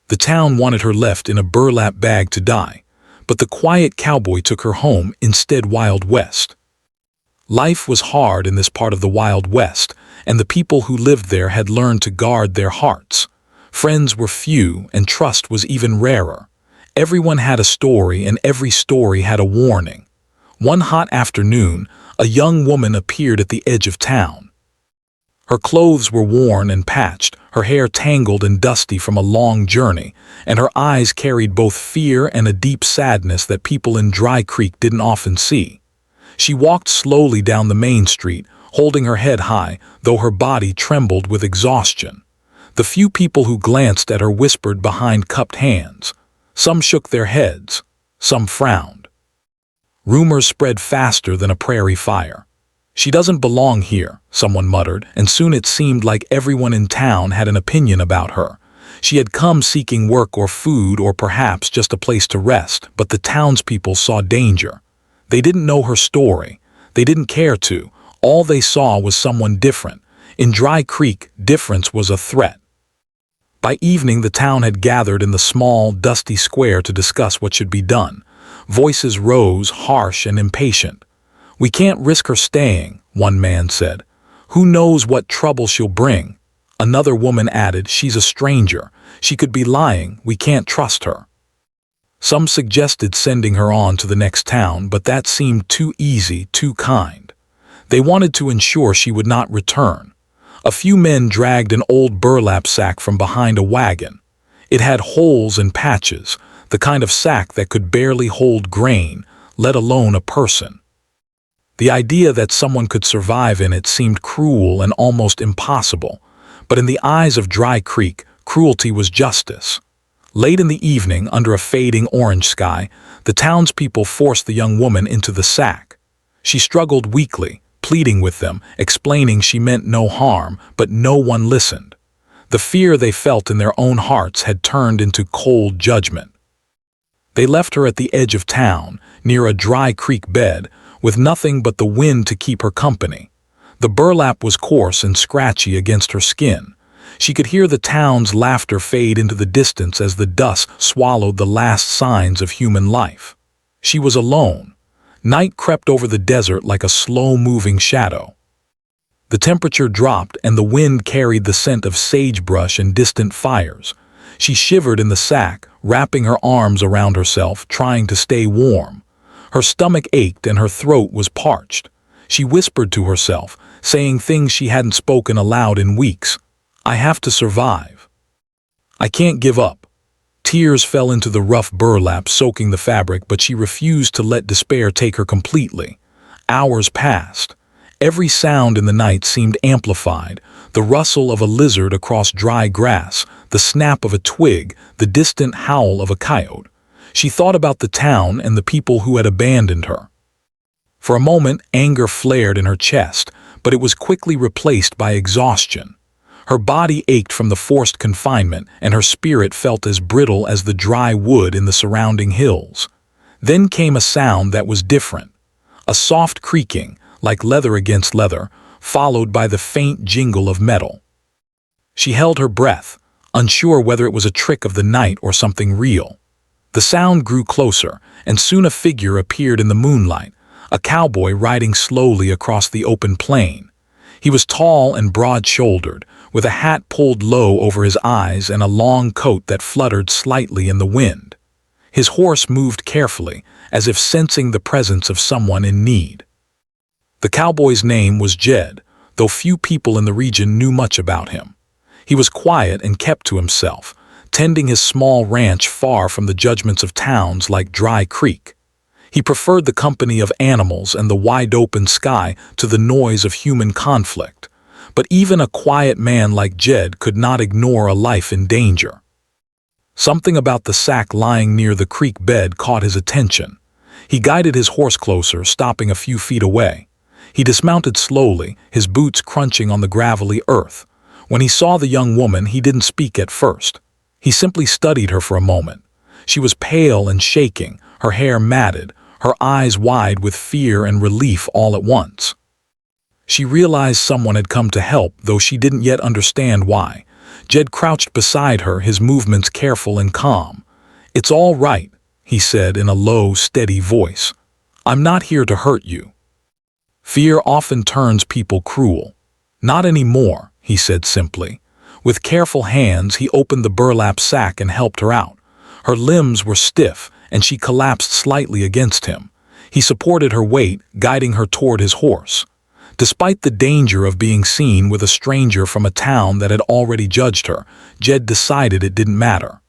The town wanted her left in a burlap bag to die, but the quiet cowboy took her home instead. Wild West. Life was hard in this part of the Wild West, and the people who lived there had learned to guard their hearts. Friends were few, and trust was even rarer. Everyone had a story, and every story had a warning. One hot afternoon, a young woman appeared at the edge of town. Her clothes were worn and patched, her hair tangled and dusty from a long journey, and her eyes carried both fear and a deep sadness that people in Dry Creek didn't often see. She walked slowly down the main street, holding her head high, though her body trembled with exhaustion. The few people who glanced at her whispered behind cupped hands. Some shook their heads, some frowned. Rumors spread faster than a prairie fire. "She doesn't belong here," someone muttered, and soon it seemed like everyone in town had an opinion about her. She had come seeking work or food or perhaps just a place to rest, but the townspeople saw danger. They didn't know her story. They didn't care to. All they saw was someone different. In Dry Creek, difference was a threat. By evening, the town had gathered in the small, dusty square to discuss what should be done. Voices rose, harsh and impatient. "We can't risk her staying," one man said. "Who knows what trouble she'll bring?" Another woman added, "She's a stranger. She could be lying. We can't trust her." Some suggested sending her on to the next town, but that seemed too easy, too kind. They wanted to ensure she would not return. A few men dragged an old burlap sack from behind a wagon. It had holes and patches, the kind of sack that could barely hold grain, let alone a person. The idea that someone could survive in it seemed cruel and almost impossible, but in the eyes of Dry Creek, cruelty was justice. Late in the evening, under a fading orange sky, the townspeople forced the young woman into the sack. She struggled weakly, pleading with them, explaining she meant no harm, but no one listened. The fear they felt in their own hearts had turned into cold judgment. They left her at the edge of town, near a Dry Creek bed, with nothing but the wind to keep her company. The burlap was coarse and scratchy against her skin. She could hear the town's laughter fade into the distance as the dust swallowed the last signs of human life. She was alone. Night crept over the desert like a slow-moving shadow. The temperature dropped and the wind carried the scent of sagebrush and distant fires. She shivered in the sack, wrapping her arms around herself, trying to stay warm. Her stomach ached and her throat was parched. She whispered to herself, saying things she hadn't spoken aloud in weeks. "I have to survive. I can't give up." Tears fell into the rough burlap, soaking the fabric, but she refused to let despair take her completely. Hours passed. Every sound in the night seemed amplified: the rustle of a lizard across dry grass, the snap of a twig, the distant howl of a coyote. She thought about the town and the people who had abandoned her. For a moment, anger flared in her chest, but it was quickly replaced by exhaustion. Her body ached from the forced confinement, and her spirit felt as brittle as the dry wood in the surrounding hills. Then came a sound that was different. A soft creaking, like leather against leather, followed by the faint jingle of metal. She held her breath, unsure whether it was a trick of the night or something real. The sound grew closer, and soon a figure appeared in the moonlight, a cowboy riding slowly across the open plain. He was tall and broad-shouldered, with a hat pulled low over his eyes and a long coat that fluttered slightly in the wind. His horse moved carefully, as if sensing the presence of someone in need. The cowboy's name was Jed, though few people in the region knew much about him. He was quiet and kept to himself, tending his small ranch far from the judgments of towns like Dry Creek. He preferred the company of animals and the wide-open sky to the noise of human conflict. But even a quiet man like Jed could not ignore a life in danger. Something about the sack lying near the creek bed caught his attention. He guided his horse closer, stopping a few feet away. He dismounted slowly, his boots crunching on the gravelly earth. When he saw the young woman, he didn't speak at first. He simply studied her for a moment. She was pale and shaking, her hair matted, her eyes wide with fear and relief all at once. She realized someone had come to help, though she didn't yet understand why. Jed crouched beside her, his movements careful and calm. "It's all right," he said in a low, steady voice. "I'm not here to hurt you." Fear often turns people cruel. "Not anymore," he said simply. With careful hands, he opened the burlap sack and helped her out. Her limbs were stiff, and she collapsed slightly against him. He supported her weight, guiding her toward his horse. Despite the danger of being seen with a stranger from a town that had already judged her, Jed decided it didn't matter.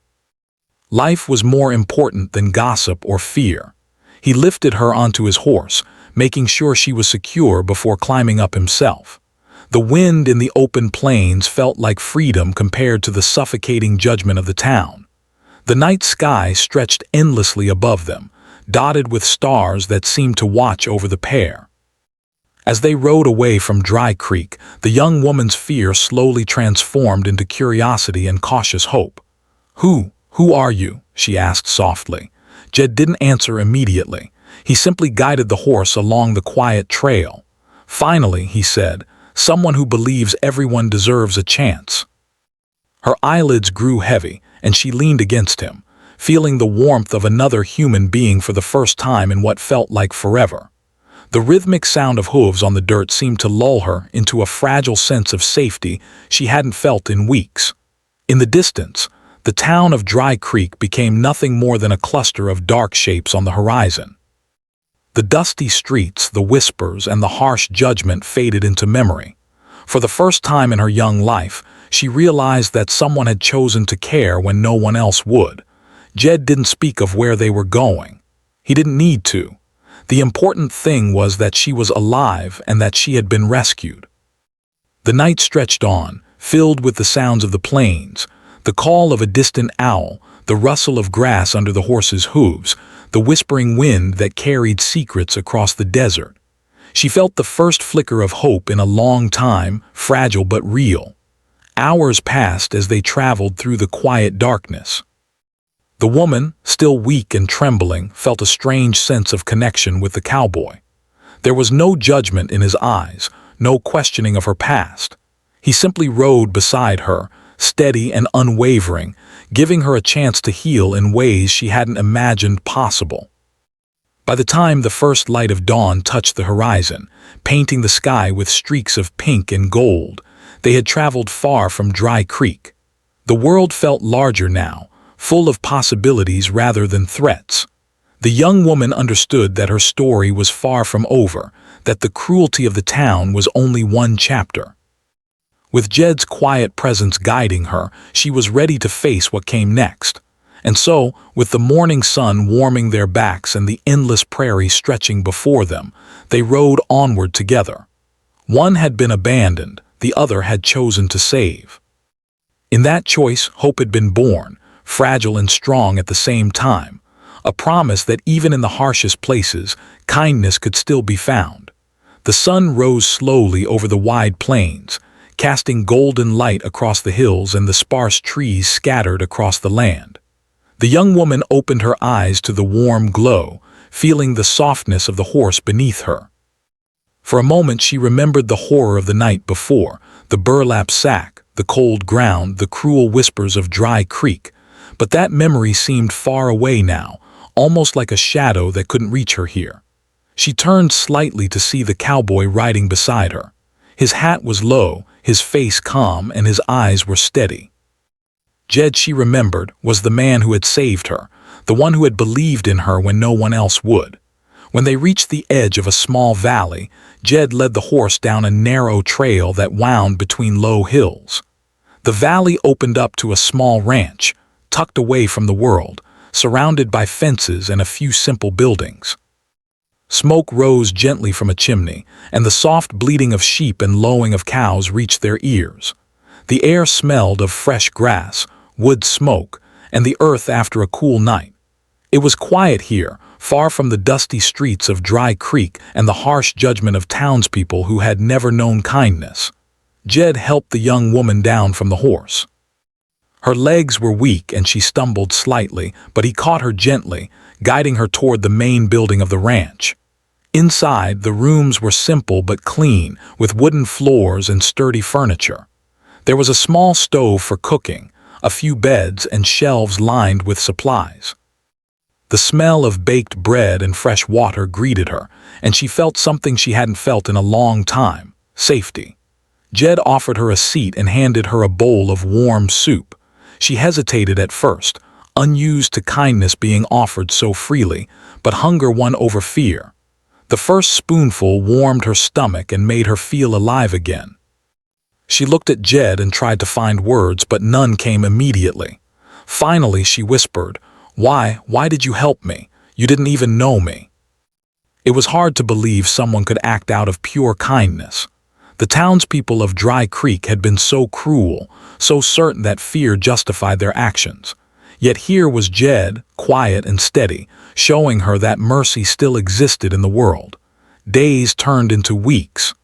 Life was more important than gossip or fear. He lifted her onto his horse, making sure she was secure before climbing up himself. The wind in the open plains felt like freedom compared to the suffocating judgment of the town. The night sky stretched endlessly above them, dotted with stars that seemed to watch over the pair. As they rode away from Dry Creek, the young woman's fear slowly transformed into curiosity and cautious hope. Who are you?" she asked softly. Jed didn't answer immediately. He simply guided the horse along the quiet trail. "Finally," he said, "someone who believes everyone deserves a chance." Her eyelids grew heavy, and she leaned against him, feeling the warmth of another human being for the first time in what felt like forever. The rhythmic sound of hooves on the dirt seemed to lull her into a fragile sense of safety she hadn't felt in weeks. In the distance, the town of Dry Creek became nothing more than a cluster of dark shapes on the horizon. The dusty streets, the whispers, and the harsh judgment faded into memory. For the first time in her young life, she realized that someone had chosen to care when no one else would. Jed didn't speak of where they were going. He didn't need to. The important thing was that she was alive and that she had been rescued. The night stretched on, filled with the sounds of the plains, the call of a distant owl, the rustle of grass under the horse's hooves, the whispering wind that carried secrets across the desert. She felt the first flicker of hope in a long time, fragile but real. Hours passed as they traveled through the quiet darkness. The woman, still weak and trembling, felt a strange sense of connection with the cowboy. There was no judgment in his eyes, no questioning of her past. He simply rode beside her, steady and unwavering, giving her a chance to heal in ways she hadn't imagined possible. By the time the first light of dawn touched the horizon, painting the sky with streaks of pink and gold, they had traveled far from Dry Creek. The world felt larger now, full of possibilities rather than threats. The young woman understood that her story was far from over, that the cruelty of the town was only one chapter. With Jed's quiet presence guiding her, she was ready to face what came next. And so, with the morning sun warming their backs and the endless prairie stretching before them, they rode onward together. One had been abandoned, the other had chosen to save. In that choice, hope had been born, fragile and strong at the same time, a promise that even in the harshest places, kindness could still be found. The sun rose slowly over the wide plains, casting golden light across the hills and the sparse trees scattered across the land. The young woman opened her eyes to the warm glow, feeling the softness of the horse beneath her. For a moment she remembered the horror of the night before, the burlap sack, the cold ground, the cruel whispers of Dry Creek. But that memory seemed far away now, almost like a shadow that couldn't reach her here. She turned slightly to see the cowboy riding beside her. His hat was low, his face calm, and his eyes were steady. Jed, she remembered, was the man who had saved her, the one who had believed in her when no one else would. When they reached the edge of a small valley, Jed led the horse down a narrow trail that wound between low hills. The valley opened up to a small ranch, tucked away from the world, surrounded by fences and a few simple buildings. Smoke rose gently from a chimney, and the soft bleating of sheep and lowing of cows reached their ears. The air smelled of fresh grass, wood smoke, and the earth after a cool night. It was quiet here, far from the dusty streets of Dry Creek and the harsh judgment of townspeople who had never known kindness. Jed helped the young woman down from the horse. Her legs were weak and she stumbled slightly, but he caught her gently, guiding her toward the main building of the ranch. Inside, the rooms were simple but clean, with wooden floors and sturdy furniture. There was a small stove for cooking, a few beds and shelves lined with supplies. The smell of baked bread and fresh water greeted her, and she felt something she hadn't felt in a long time: safety. Jed offered her a seat and handed her a bowl of warm soup. She hesitated at first, unused to kindness being offered so freely, but hunger won over fear. The first spoonful warmed her stomach and made her feel alive again. She looked at Jed and tried to find words, but none came immediately. Finally, she whispered, Why did you help me? You didn't even know me." It was hard to believe someone could act out of pure kindness. The townspeople of Dry Creek had been so cruel, so certain that fear justified their actions. Yet here was Jed, quiet and steady, showing her that mercy still existed in the world. Days turned into weeks.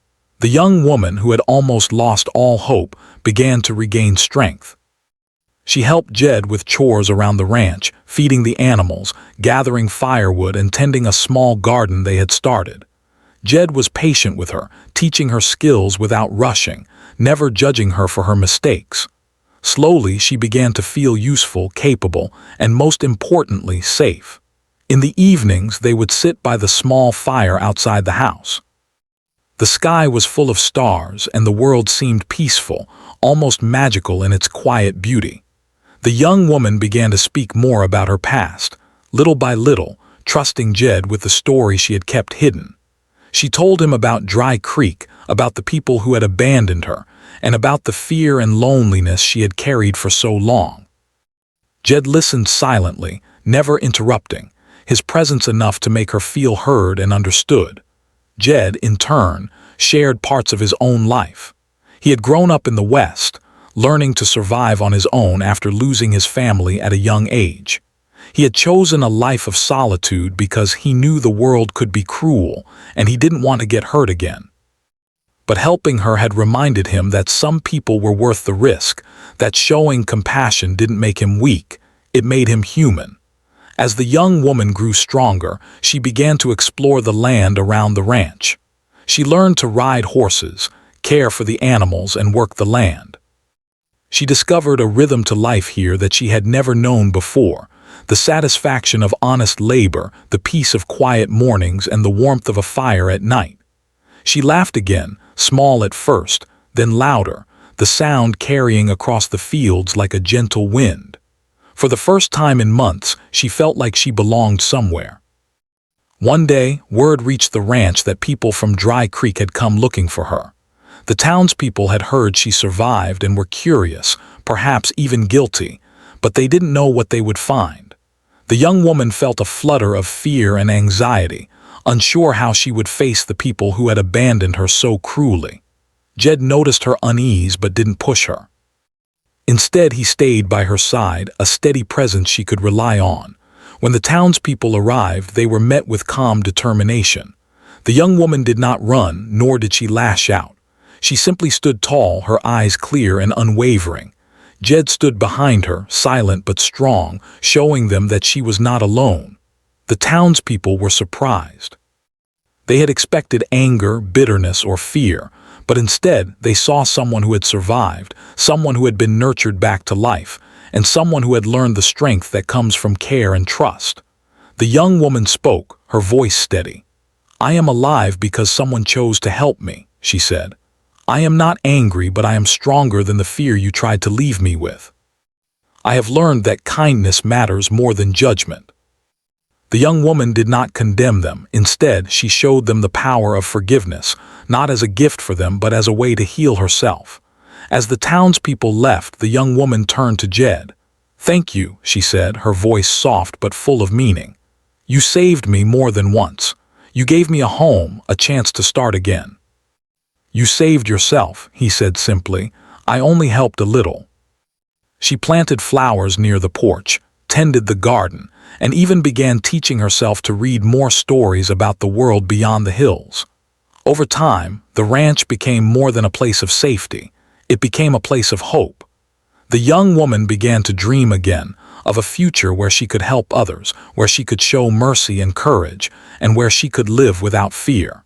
The young woman, who had almost lost all hope, began to regain strength. She helped Jed with chores around the ranch, feeding the animals, gathering firewood, and tending a small garden they had started. Jed was patient with her, teaching her skills without rushing, never judging her for her mistakes. Slowly, she began to feel useful, capable, and most importantly, safe. In the evenings, they would sit by the small fire outside the house. The sky was full of stars, and the world seemed peaceful, almost magical in its quiet beauty. The young woman began to speak more about her past, little by little, trusting Jed with the story she had kept hidden. She told him about Dry Creek, about the people who had abandoned her, and about the fear and loneliness she had carried for so long. Jed listened silently, never interrupting, his presence enough to make her feel heard and understood. Jed, in turn, shared parts of his own life. He had grown up in the West, learning to survive on his own after losing his family at a young age. He had chosen a life of solitude because he knew the world could be cruel, and he didn't want to get hurt again. But helping her had reminded him that some people were worth the risk, that showing compassion didn't make him weak, it made him human. As the young woman grew stronger, she began to explore the land around the ranch. She learned to ride horses, care for the animals, and work the land. She discovered a rhythm to life here that she had never known before: the satisfaction of honest labor, the peace of quiet mornings, and the warmth of a fire at night. She laughed again, small at first, then louder, the sound carrying across the fields like a gentle wind. For the first time in months, she felt like she belonged somewhere. One day, word reached the ranch that people from Dry Creek had come looking for her. The townspeople had heard she survived and were curious, perhaps even guilty, but they didn't know what they would find. The young woman felt a flutter of fear and anxiety, unsure how she would face the people who had abandoned her so cruelly. Jed noticed her unease but didn't push her. Instead, he stayed by her side, a steady presence she could rely on. When the townspeople arrived, they were met with calm determination. The young woman did not run, nor did she lash out. She simply stood tall, her eyes clear and unwavering. Jed stood behind her, silent but strong, showing them that she was not alone. The townspeople were surprised. They had expected anger, bitterness, or fear, but instead they saw someone who had survived, someone who had been nurtured back to life, and someone who had learned the strength that comes from care and trust. The young woman spoke, her voice steady. "I am alive because someone chose to help me," she said. "I am not angry, but I am stronger than the fear you tried to leave me with. I have learned that kindness matters more than judgment." The young woman did not condemn them. Instead, she showed them the power of forgiveness, not as a gift for them, but as a way to heal herself. As the townspeople left, the young woman turned to Jed. "Thank you," she said, her voice soft but full of meaning. "You saved me more than once. You gave me a home, a chance to start again." "You saved yourself," he said simply. "I only helped a little." She planted flowers near the porch, tended the garden, and even began teaching herself to read more stories about the world beyond the hills. Over time, the ranch became more than a place of safety. It became a place of hope. The young woman began to dream again, of a future where she could help others, where she could show mercy and courage, and where she could live without fear.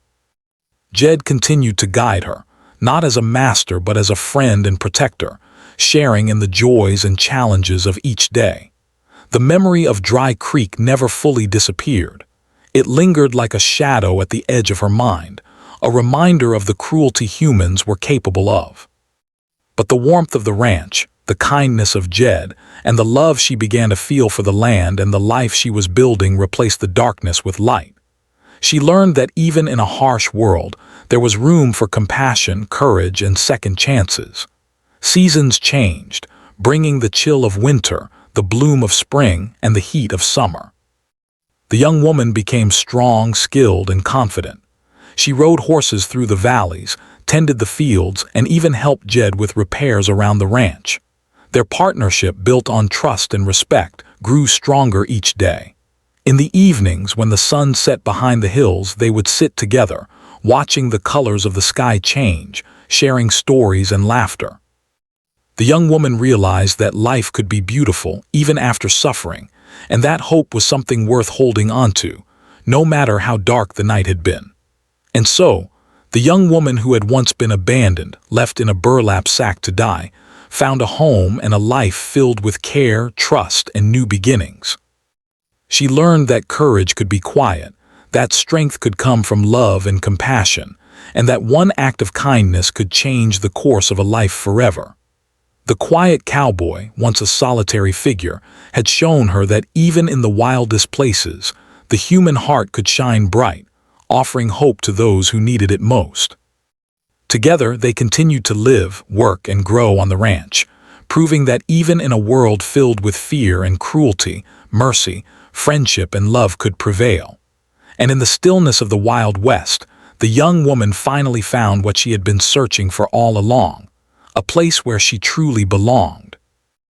Jed continued to guide her, not as a master but as a friend and protector, sharing in the joys and challenges of each day. The memory of Dry Creek never fully disappeared. It lingered like a shadow at the edge of her mind, a reminder of the cruelty humans were capable of. But the warmth of the ranch, the kindness of Jed, and the love she began to feel for the land and the life she was building replaced the darkness with light. She learned that even in a harsh world, there was room for compassion, courage, and second chances. Seasons changed, bringing the chill of winter, the bloom of spring, and the heat of summer. The young woman became strong, skilled, and confident. She rode horses through the valleys, tended the fields, and even helped Jed with repairs around the ranch. Their partnership, built on trust and respect, grew stronger each day. In the evenings, when the sun set behind the hills, they would sit together, watching the colors of the sky change, sharing stories and laughter. The young woman realized that life could be beautiful even after suffering, and that hope was something worth holding onto, no matter how dark the night had been. And so, the young woman who had once been abandoned, left in a burlap sack to die, found a home and a life filled with care, trust, and new beginnings. She learned that courage could be quiet, that strength could come from love and compassion, and that one act of kindness could change the course of a life forever. The quiet cowboy, once a solitary figure, had shown her that even in the wildest places, the human heart could shine bright, offering hope to those who needed it most. Together, they continued to live, work, and grow on the ranch, proving that even in a world filled with fear and cruelty, mercy, friendship, and love could prevail. And in the stillness of the Wild West, the young woman finally found what she had been searching for all along, a place where she truly belonged.